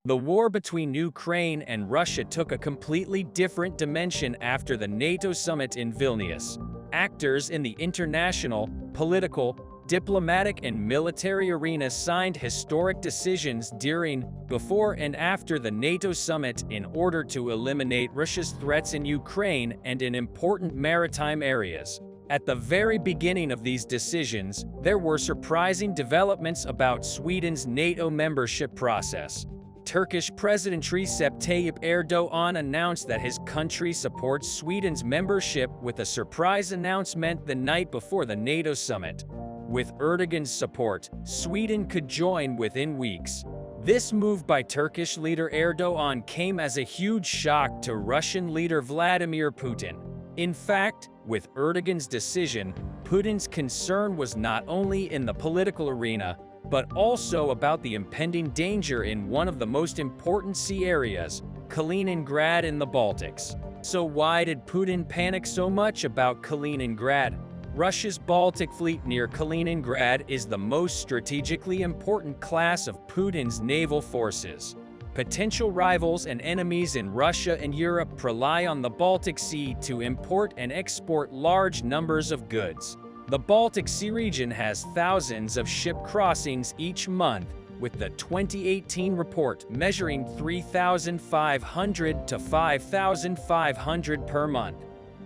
The war between Ukraine and Russia took a completely different dimension after the NATO summit in Vilnius. Actors in the international, political, diplomatic and military arena signed historic decisions during, before and after the NATO summit in order to eliminate Russia's threats in Ukraine and in important maritime areas. At the very beginning of these decisions, there were surprising developments about Sweden's NATO membership process. Turkish President Recep Tayyip Erdogan announced that his country supports Sweden's membership with a surprise announcement the night before the NATO summit. With Erdogan's support, Sweden could join within weeks. This move by Turkish leader Erdogan came as a huge shock to Russian leader Vladimir Putin. In fact, with Erdogan's decision, Putin's concern was not only in the political arena, but also about the impending danger in one of the most important sea areas, Kaliningrad in the Baltics. So why did Putin panic so much about Kaliningrad? Russia's Baltic Fleet near Kaliningrad is the most strategically important class of Putin's naval forces. Potential rivals and enemies in Russia and Europe rely on the Baltic Sea to import and export large numbers of goods. The Baltic Sea region has thousands of ship crossings each month, with the 2018 report measuring 3,500 to 5,500 per month.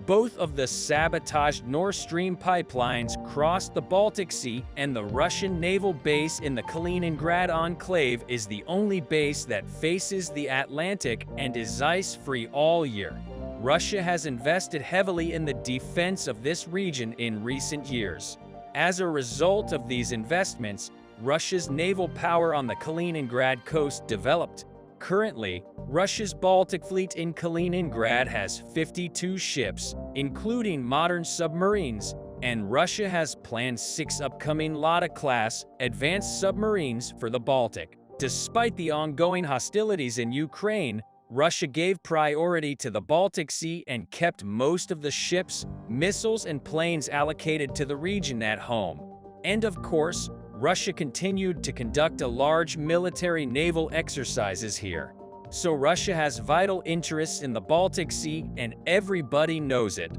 Both of the sabotaged Nord Stream pipelines cross the Baltic Sea, and the Russian naval base in the Kaliningrad enclave is the only base that faces the Atlantic and is ice-free all year. Russia has invested heavily in the defense of this region in recent years. As a result of these investments, Russia's naval power on the Kaliningrad coast developed. Currently, Russia's Baltic Fleet in Kaliningrad has 52 ships, including modern submarines, and Russia has planned 6 upcoming Lada-class advanced submarines for the Baltic. Despite the ongoing hostilities in Ukraine, Russia gave priority to the Baltic Sea and kept most of the ships, missiles, and planes allocated to the region at home. And of course, Russia continued to conduct a large military naval exercises here. So Russia has vital interests in the Baltic Sea, and everybody knows it.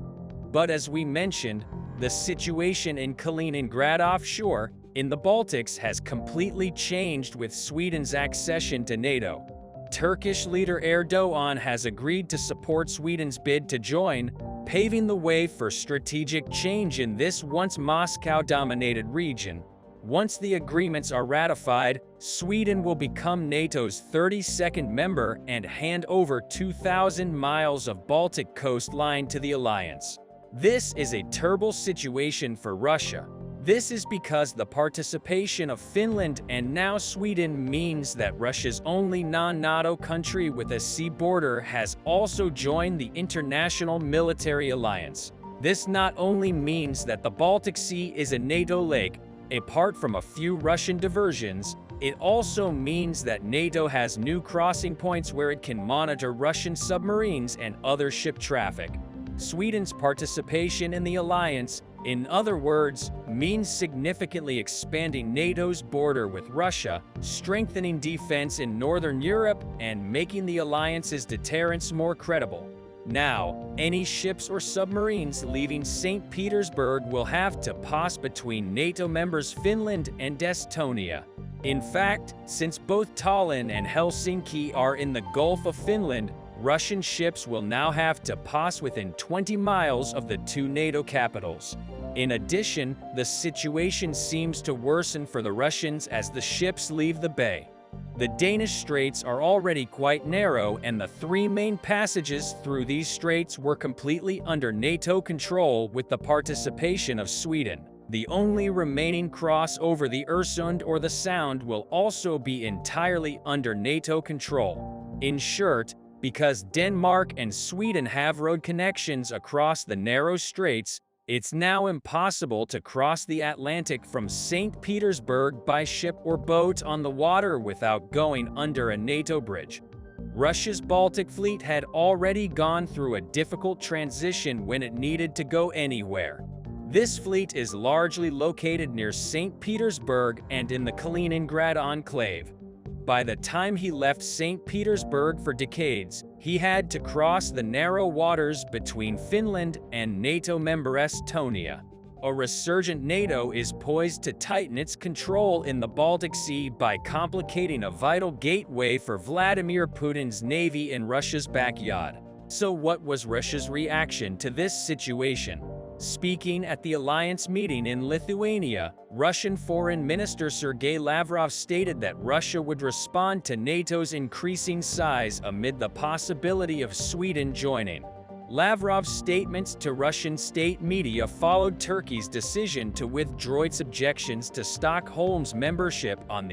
But as we mentioned, the situation in Kaliningrad offshore, in the Baltics, has completely changed with Sweden's accession to NATO. Turkish leader Erdogan has agreed to support Sweden's bid to join, paving the way for strategic change in this once Moscow-dominated region. Once the agreements are ratified, Sweden will become NATO's 32nd member and hand over 2,000 miles of Baltic coastline to the alliance. This is a terrible situation for Russia. This is because the participation of Finland and now Sweden means that Russia's only non-NATO country with a sea border has also joined the international military alliance. This not only means that the Baltic Sea is a NATO lake, apart from a few Russian diversions, it also means that NATO has new crossing points where it can monitor Russian submarines and other ship traffic. Sweden's participation in the alliance, in other words, means significantly expanding NATO's border with Russia, strengthening defense in Northern Europe, and making the alliance's deterrence more credible. Now, any ships or submarines leaving St. Petersburg will have to pass between NATO members Finland and Estonia. In fact, since both Tallinn and Helsinki are in the Gulf of Finland, Russian ships will now have to pass within 20 miles of the 2 NATO capitals. In addition, the situation seems to worsen for the Russians as the ships leave the bay. The Danish straits are already quite narrow, and the 3 main passages through these straits were completely under NATO control with the participation of Sweden. The only remaining cross over the Öresund or the Sound will also be entirely under NATO control. In short, because Denmark and Sweden have road connections across the narrow straits, it's now impossible to cross the Atlantic from St. Petersburg by ship or boat on the water without going under a NATO bridge. Russia's Baltic Fleet had already gone through a difficult transition when it needed to go anywhere. This fleet is largely located near St. Petersburg and in the Kaliningrad enclave. By the time he left St. Petersburg for decades, he had to cross the narrow waters between Finland and NATO member Estonia. A resurgent NATO is poised to tighten its control in the Baltic Sea by complicating a vital gateway for Vladimir Putin's navy in Russia's backyard. So what was Russia's reaction to this situation? Speaking at the alliance meeting in Lithuania, Russian Foreign Minister Sergei Lavrov stated that Russia would respond to NATO's increasing size amid the possibility of Sweden joining. Lavrov's statements to Russian state media followed Turkey's decision to withdraw its objections to Stockholm's membership on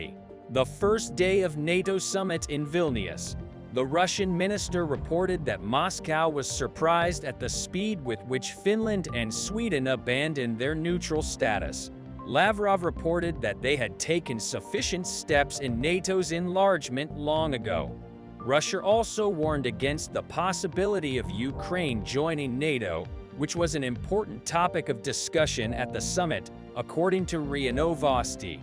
the first day of NATO summit in Vilnius. The Russian minister reported that Moscow was surprised at the speed with which Finland and Sweden abandoned their neutral status. Lavrov reported that they had taken sufficient steps in NATO's enlargement long ago. Russia also warned against the possibility of Ukraine joining NATO, which was an important topic of discussion at the summit, according to RIA Novosti.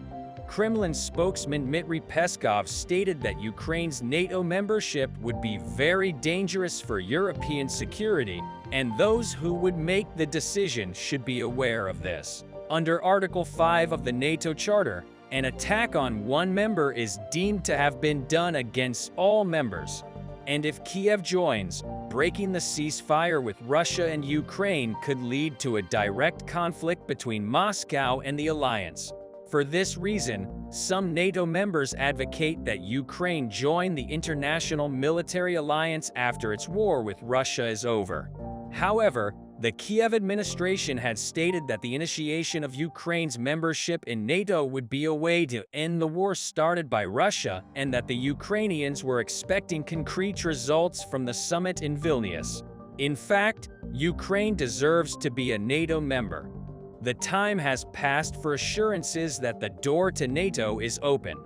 Kremlin spokesman Dmitry Peskov stated that Ukraine's NATO membership would be very dangerous for European security, and those who would make the decision should be aware of this. Under Article 5 of the NATO Charter, an attack on one member is deemed to have been done against all members. And if Kiev joins, breaking the ceasefire with Russia and Ukraine could lead to a direct conflict between Moscow and the alliance. For this reason, some NATO members advocate that Ukraine join the international military alliance after its war with Russia is over. However, the Kiev administration had stated that the initiation of Ukraine's membership in NATO would be a way to end the war started by Russia, and that the Ukrainians were expecting concrete results from the summit in Vilnius. In fact, Ukraine deserves to be a NATO member. The time has passed for assurances that the door to NATO is open.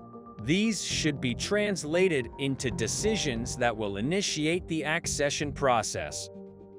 These should be translated into decisions that will initiate the accession process.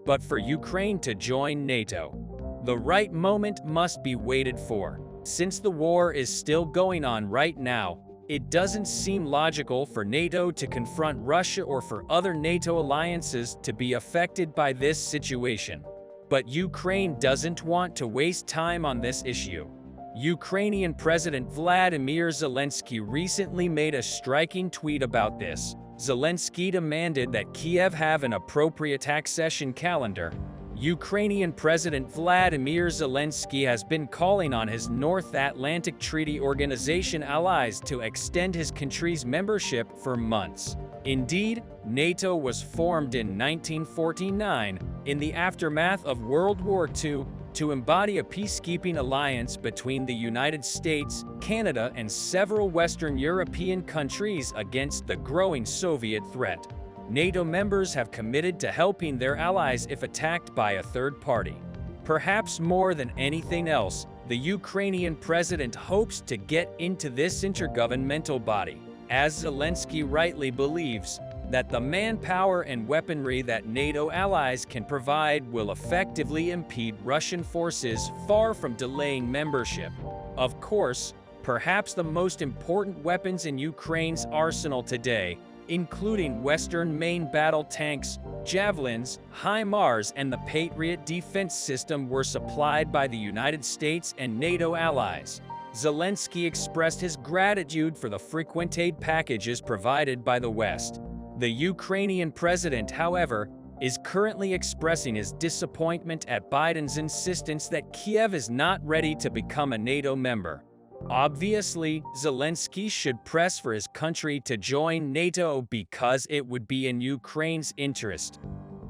But for Ukraine to join NATO, the right moment must be waited for. Since the war is still going on right now, it doesn't seem logical for NATO to confront Russia or for other NATO alliances to be affected by this situation. But Ukraine doesn't want to waste time on this issue. Ukrainian President Vladimir Zelensky recently made a striking tweet about this. Zelensky demanded that Kiev have an appropriate accession calendar. Ukrainian President Vladimir Zelensky has been calling on his North Atlantic Treaty Organization allies to extend his country's membership for months. Indeed, NATO was formed in 1949, in the aftermath of World War II, to embody a peacekeeping alliance between the United States, Canada, and several Western European countries against the growing Soviet threat. NATO members have committed to helping their allies if attacked by a third party. Perhaps more than anything else, the Ukrainian president hopes to get into this intergovernmental body, as Zelensky rightly believes that the manpower and weaponry that NATO allies can provide will effectively impede Russian forces, far from delaying membership. Of course, perhaps the most important weapons in Ukraine's arsenal today, including Western main battle tanks, Javelins, HIMARS, and the Patriot defense system, were supplied by the United States and NATO allies. Zelensky expressed his gratitude for the frequent aid packages provided by the West. The Ukrainian president, however, is currently expressing his disappointment at Biden's insistence that Kiev is not ready to become a NATO member. Obviously, Zelensky should press for his country to join NATO because it would be in Ukraine's interest.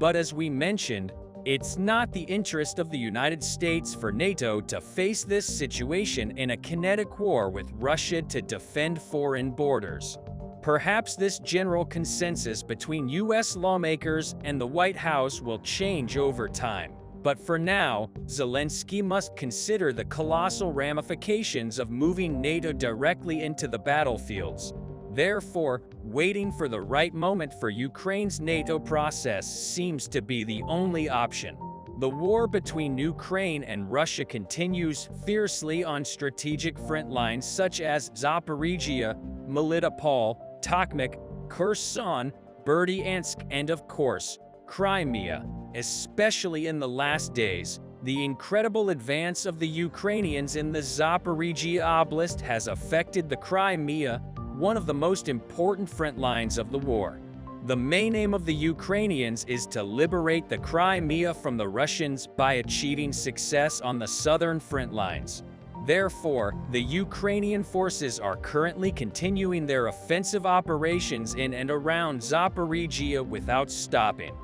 But as we mentioned, it's not the interest of the United States for NATO to face this situation in a kinetic war with Russia to defend foreign borders. Perhaps this general consensus between U.S. lawmakers and the White House will change over time. But for now, Zelensky must consider the colossal ramifications of moving NATO directly into the battlefields. Therefore, waiting for the right moment for Ukraine's NATO process seems to be the only option. The war between Ukraine and Russia continues fiercely on strategic front lines such as Zaporizhia, Melitopol, Tokmak, Kherson, Berdyansk, and of course, Crimea. Especially in the last days, the incredible advance of the Ukrainians in the Zaporizhia Oblast has affected the Crimea, one of the most important front lines of the war. The main aim of the Ukrainians is to liberate the Crimea from the Russians by achieving success on the southern front lines. Therefore, the Ukrainian forces are currently continuing their offensive operations in and around Zaporizhia without stopping.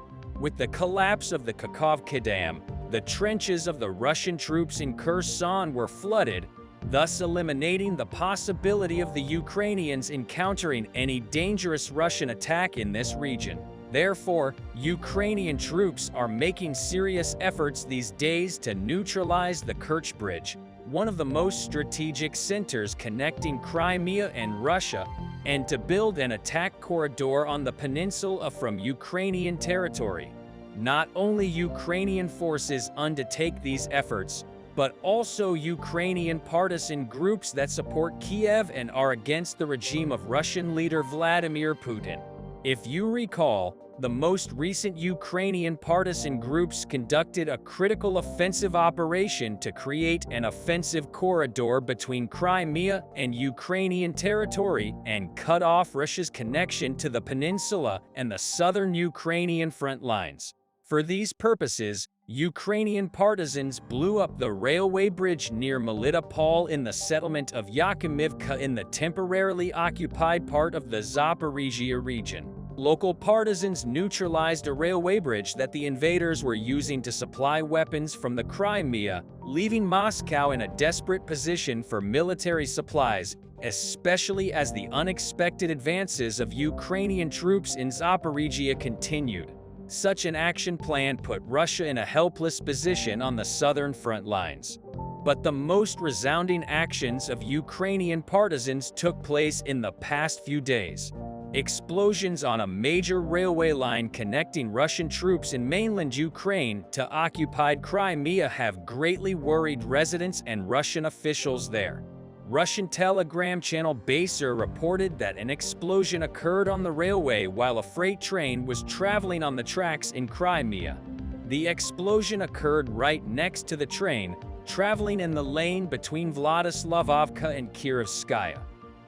With the collapse of the Kakhovka Dam, the trenches of the Russian troops in Kherson were flooded, thus eliminating the possibility of the Ukrainians encountering any dangerous Russian attack in this region. Therefore, Ukrainian troops are making serious efforts these days to neutralize the Kerch Bridge, one of the most strategic centers connecting Crimea and Russia, and to build an attack corridor on the peninsula from Ukrainian territory. Not only Ukrainian forces undertake these efforts, but also Ukrainian partisan groups that support Kiev and are against the regime of Russian leader Vladimir Putin. If you recall, the most recent Ukrainian partisan groups conducted a critical offensive operation to create an offensive corridor between Crimea and Ukrainian territory and cut off Russia's connection to the peninsula and the southern Ukrainian front lines. For these purposes, Ukrainian partisans blew up the railway bridge near Melitopol in the settlement of Yakimivka in the temporarily occupied part of the Zaporizhia region. Local partisans neutralized a railway bridge that the invaders were using to supply weapons from the Crimea, leaving Moscow in a desperate position for military supplies, especially as the unexpected advances of Ukrainian troops in Zaporizhia continued. Such an action plan put Russia in a helpless position on the southern front lines. But the most resounding actions of Ukrainian partisans took place in the past few days. Explosions on a major railway line connecting Russian troops in mainland Ukraine to occupied Crimea have greatly worried residents and Russian officials there. Russian telegram channel Baser reported that an explosion occurred on the railway while a freight train was traveling on the tracks in Crimea. The explosion occurred right next to the train, traveling in the lane between Vladislavovka and Kirovskaya.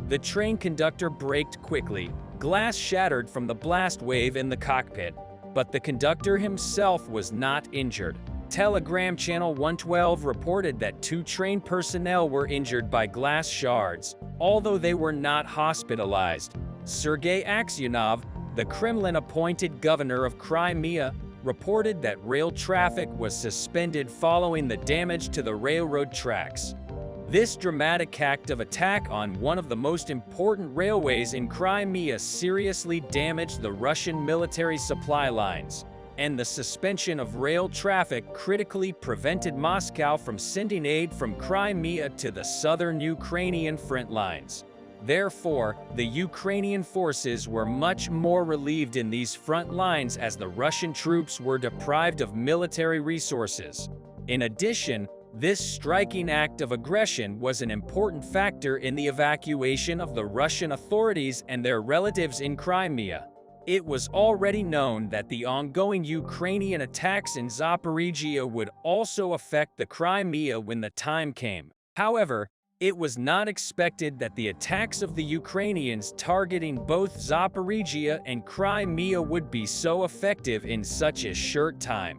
The train conductor braked quickly, glass shattered from the blast wave in the cockpit, but the conductor himself was not injured. Telegram Channel 112 reported that 2 train personnel were injured by glass shards, although they were not hospitalized. Sergei Aksyonov, the Kremlin-appointed governor of Crimea, reported that rail traffic was suspended following the damage to the railroad tracks. This dramatic act of attack on one of the most important railways in Crimea seriously damaged the Russian military supply lines, and the suspension of rail traffic critically prevented Moscow from sending aid from Crimea to the southern Ukrainian front lines. Therefore, the Ukrainian forces were much more relieved in these front lines as the Russian troops were deprived of military resources. In addition, this striking act of aggression was an important factor in the evacuation of the Russian authorities and their relatives in Crimea. It was already known that the ongoing Ukrainian attacks in Zaporizhia would also affect the Crimea when the time came. However, it was not expected that the attacks of the Ukrainians targeting both Zaporizhia and Crimea would be so effective in such a short time.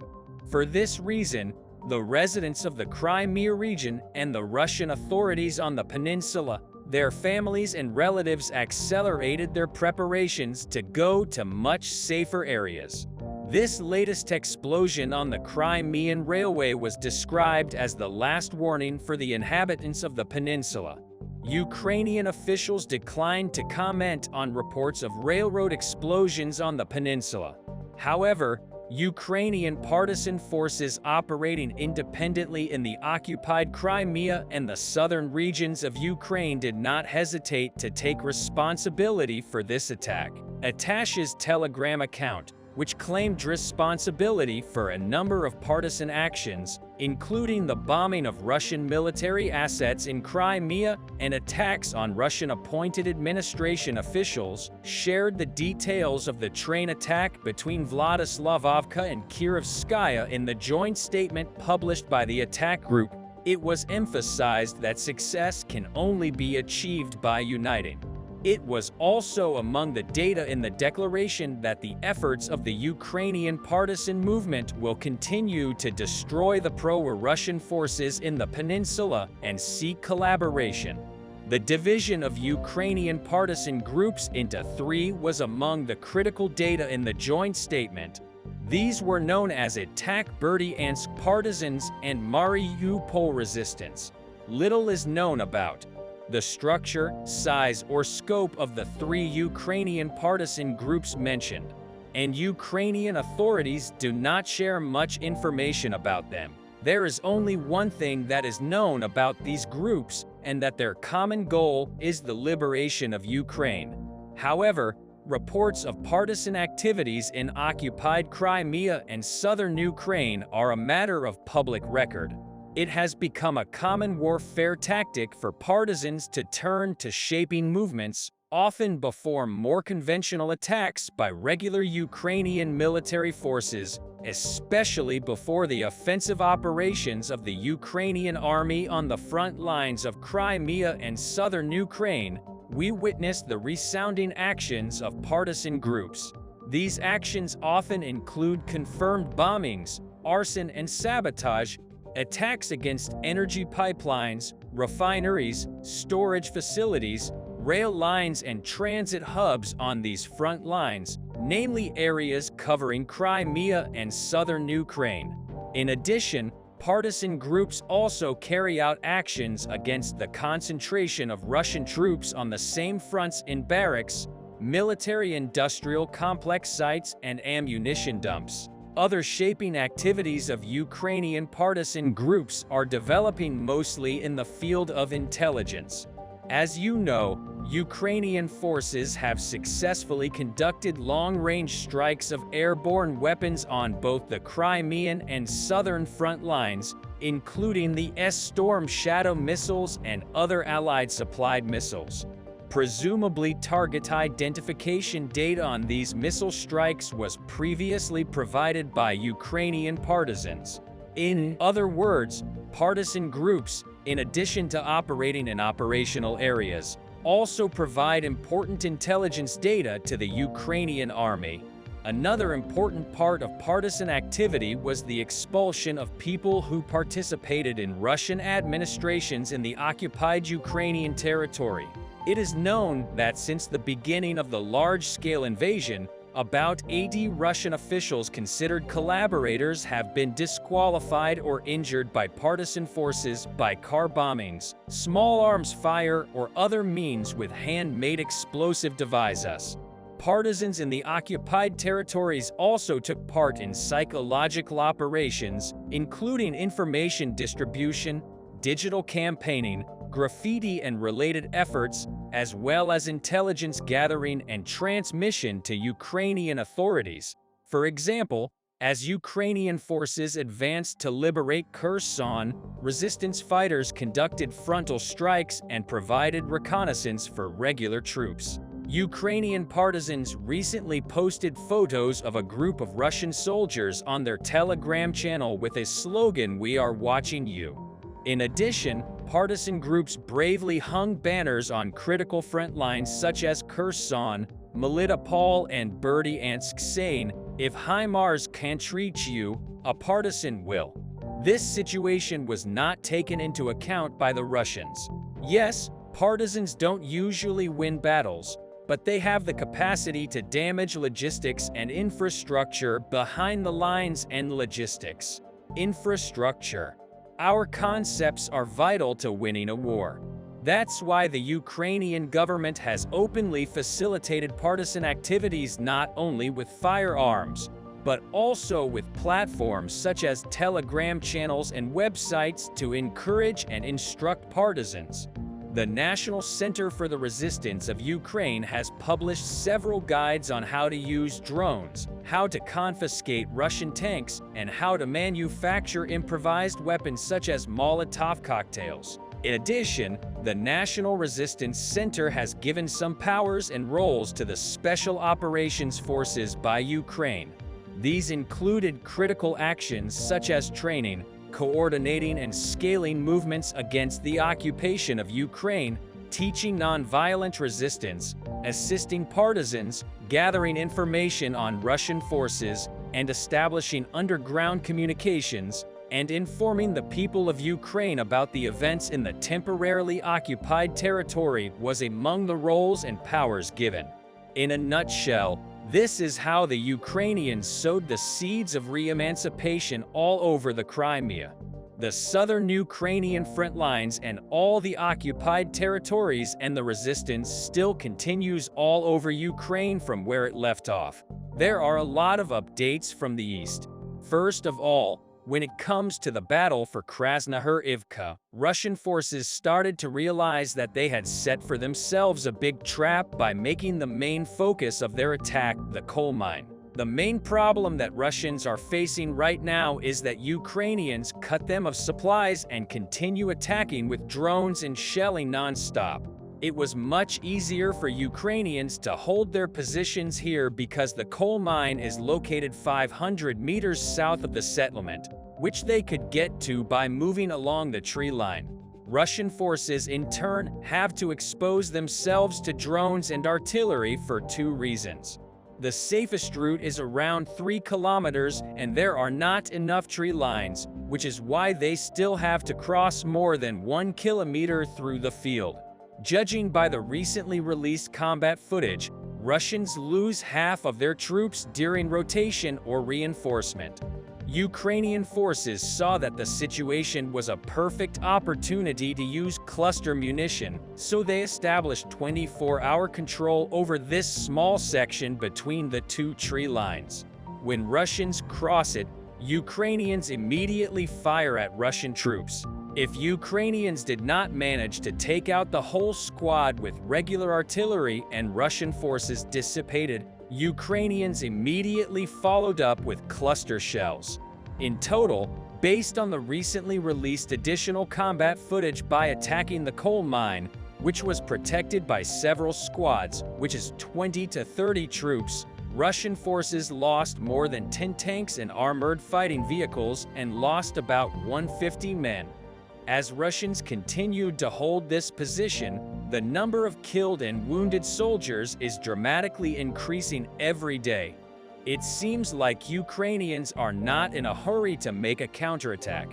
For this reason, the residents of the Crimea region and the Russian authorities on the peninsula, their families and relatives accelerated their preparations to go to much safer areas. This latest explosion on the Crimean railway was described as the last warning for the inhabitants of the peninsula. Ukrainian officials declined to comment on reports of railroad explosions on the peninsula. However, Ukrainian partisan forces operating independently in the occupied Crimea and the southern regions of Ukraine did not hesitate to take responsibility for this attack. Attash's Telegram account, which claimed responsibility for a number of partisan actions, including the bombing of Russian military assets in Crimea and attacks on Russian-appointed administration officials, shared the details of the train attack between Vladislavovka and Kirovskaya in the joint statement published by the attack group. It was emphasized that success can only be achieved by uniting. It was also among the data in the declaration that the efforts of the Ukrainian partisan movement will continue to destroy the pro-Russian forces in the peninsula and seek collaboration. The division of Ukrainian partisan groups into three was among the critical data in the joint statement. These were known as Attack Berdyansk Partisans and Mariupol Resistance. Little is known about the structure, size, or scope of the three Ukrainian partisan groups mentioned, and Ukrainian authorities do not share much information about them. There is only one thing that is known about these groups, and that their common goal is the liberation of Ukraine. However, reports of partisan activities in occupied Crimea and southern Ukraine are a matter of public record. It has become a common warfare tactic for partisans to turn to shaping movements, often before more conventional attacks by regular Ukrainian military forces, especially before the offensive operations of the Ukrainian army on the front lines of Crimea and southern Ukraine. We witnessed the resounding actions of partisan groups. These actions often include confirmed bombings, arson and sabotage, attacks against energy pipelines, refineries, storage facilities, rail lines and transit hubs on these front lines, namely areas covering Crimea and southern Ukraine. In addition, partisan groups also carry out actions against the concentration of Russian troops on the same fronts in barracks, military-industrial complex sites, and ammunition dumps. Other shaping activities of Ukrainian partisan groups are developing mostly in the field of intelligence. As you know, Ukrainian forces have successfully conducted long-range strikes of airborne weapons on both the Crimean and southern front lines, including the S-Storm Shadow missiles and other Allied-supplied missiles. Presumably, target identification data on these missile strikes was previously provided by Ukrainian partisans. In other words, partisan groups, in addition to operating in operational areas, also provide important intelligence data to the Ukrainian army. Another important part of partisan activity was the expulsion of people who participated in Russian administrations in the occupied Ukrainian territory. It is known that since the beginning of the large-scale invasion, about 80 Russian officials considered collaborators have been disqualified or injured by partisan forces by car bombings, small arms fire, or other means with hand-made explosive devices. Partisans in the occupied territories also took part in psychological operations, including information distribution, digital campaigning, graffiti and related efforts, as well as intelligence gathering and transmission to Ukrainian authorities. For example, as Ukrainian forces advanced to liberate Kherson, resistance fighters conducted frontal strikes and provided reconnaissance for regular troops. Ukrainian partisans recently posted photos of a group of Russian soldiers on their Telegram channel with a slogan, "We are watching you." In addition, partisan groups bravely hung banners on critical front lines such as Kherson, Melitopol, and Berdyansk saying, "If HIMARS can't reach you, a partisan will." This situation was not taken into account by the Russians. Yes, partisans don't usually win battles, but they have the capacity to damage logistics and infrastructure behind the lines and logistics. Infrastructure. Our concepts are vital to winning a war. That's why the Ukrainian government has openly facilitated partisan activities not only with firearms, but also with platforms such as Telegram channels and websites to encourage and instruct partisans. The National Center for the Resistance of Ukraine has published several guides on how to use drones, how to confiscate Russian tanks, and how to manufacture improvised weapons such as Molotov cocktails. In addition, the National Resistance Center has given some powers and roles to the Special Operations Forces by Ukraine. These included critical actions such as training, coordinating and scaling movements against the occupation of Ukraine, teaching nonviolent resistance, assisting partisans, gathering information on Russian forces, and establishing underground communications, and informing the people of Ukraine about the events in the temporarily occupied territory was among the roles and powers given. In a nutshell, this is how the Ukrainians sowed the seeds of re-emancipation all over the Crimea, the southern Ukrainian front lines, and all the occupied territories, and the resistance still continues all over Ukraine from where it left off. There are a lot of updates from the east. First of all, when it comes to the battle for Krasnohorivka, Russian forces started to realize that they had set for themselves a big trap by making the main focus of their attack the coal mine. The main problem that Russians are facing right now is that Ukrainians cut them of supplies and continue attacking with drones and shelling non-stop. It was much easier for Ukrainians to hold their positions here because the coal mine is located 500 meters south of the settlement, which they could get to by moving along the tree line. Russian forces, in turn, have to expose themselves to drones and artillery for two reasons. The safest route is around 3 kilometers, and there are not enough tree lines, which is why they still have to cross more than 1 kilometer through the field. Judging by the recently released combat footage, Russians lose half of their troops during rotation or reinforcement. Ukrainian forces saw that the situation was a perfect opportunity to use cluster munition, so they established 24-hour control over this small section between the two tree lines. When Russians cross it, Ukrainians immediately fire at Russian troops. If Ukrainians did not manage to take out the whole squad with regular artillery and Russian forces dissipated, Ukrainians immediately followed up with cluster shells. In total, based on the recently released additional combat footage by attacking the coal mine, which was protected by several squads, which is 20 to 30 troops, Russian forces lost more than 10 tanks and armored fighting vehicles and lost about 150 men. As Russians continued to hold this position, the number of killed and wounded soldiers is dramatically increasing every day. It seems like Ukrainians are not in a hurry to make a counterattack.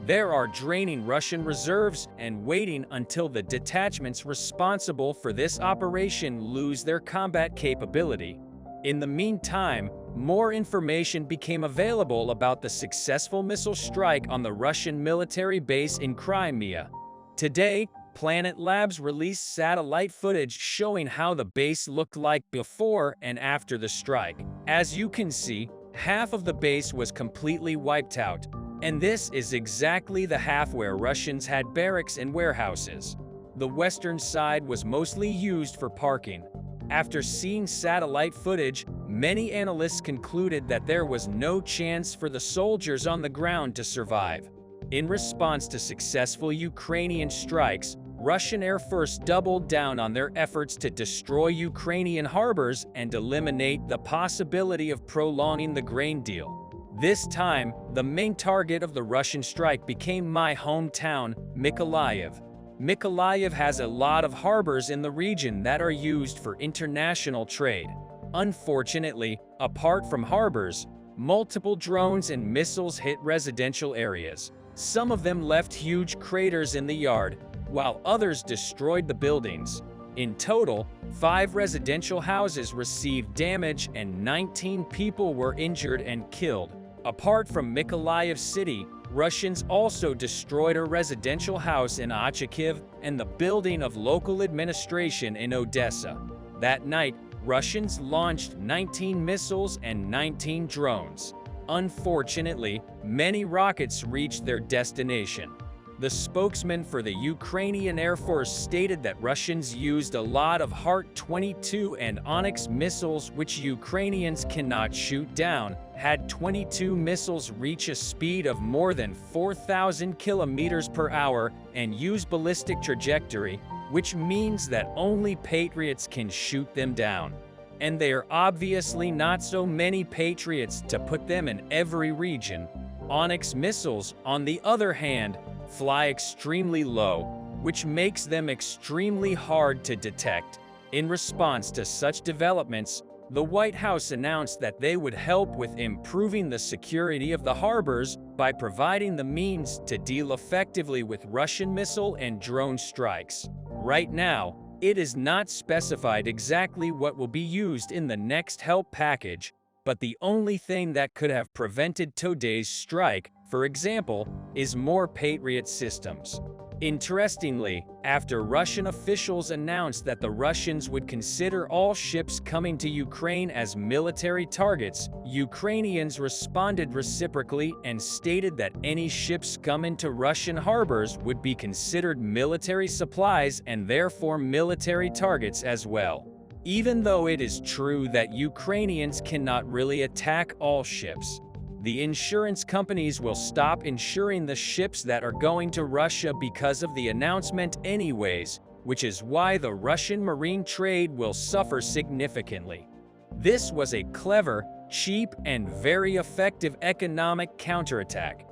They are draining Russian reserves and waiting until the detachments responsible for this operation lose their combat capability. In the meantime, more information became available about the successful missile strike on the Russian military base in Crimea. Today, Planet Labs released satellite footage showing how the base looked like before and after the strike. As you can see, half of the base was completely wiped out, and this is exactly the half where Russians had barracks and warehouses. The western side was mostly used for parking. After seeing satellite footage, many analysts concluded that there was no chance for the soldiers on the ground to survive. In response to successful Ukrainian strikes, Russian Air Force doubled down on their efforts to destroy Ukrainian harbors and eliminate the possibility of prolonging the grain deal. This time, the main target of the Russian strike became my hometown, Mykolaiv. Mykolaiv has a lot of harbors in the region that are used for international trade. Unfortunately, apart from harbors, multiple drones and missiles hit residential areas. Some of them left huge craters in the yard, while others destroyed the buildings. In total, 5 residential houses received damage and 19 people were injured and killed. Apart from Mykolaiv city, Russians also destroyed a residential house in Ochakiv and the building of local administration in Odessa. That night, Russians launched 19 missiles and 19 drones. Unfortunately, many rockets reached their destination. The spokesman for the Ukrainian Air Force stated that Russians used a lot of Heart-22 and Onyx missiles, which Ukrainians cannot shoot down. Had 22 missiles reach a speed of more than 4,000 kilometers per hour and use ballistic trajectory, which means that only Patriots can shoot them down. And there are obviously not so many Patriots to put them in every region. Onyx missiles, on the other hand, fly extremely low, which makes them extremely hard to detect. In response to such developments, the White House announced that they would help with improving the security of the harbors by providing the means to deal effectively with Russian missile and drone strikes. Right now, it is not specified exactly what will be used in the next help package, but the only thing that could have prevented today's strike, for example, is more Patriot systems. Interestingly, after Russian officials announced that the Russians would consider all ships coming to Ukraine as military targets, Ukrainians responded reciprocally and stated that any ships coming to Russian harbors would be considered military supplies and therefore military targets as well. Even though it is true that Ukrainians cannot really attack all ships, the insurance companies will stop insuring the ships that are going to Russia because of the announcement anyways, which is why the Russian marine trade will suffer significantly. This was a clever, cheap, and very effective economic counterattack.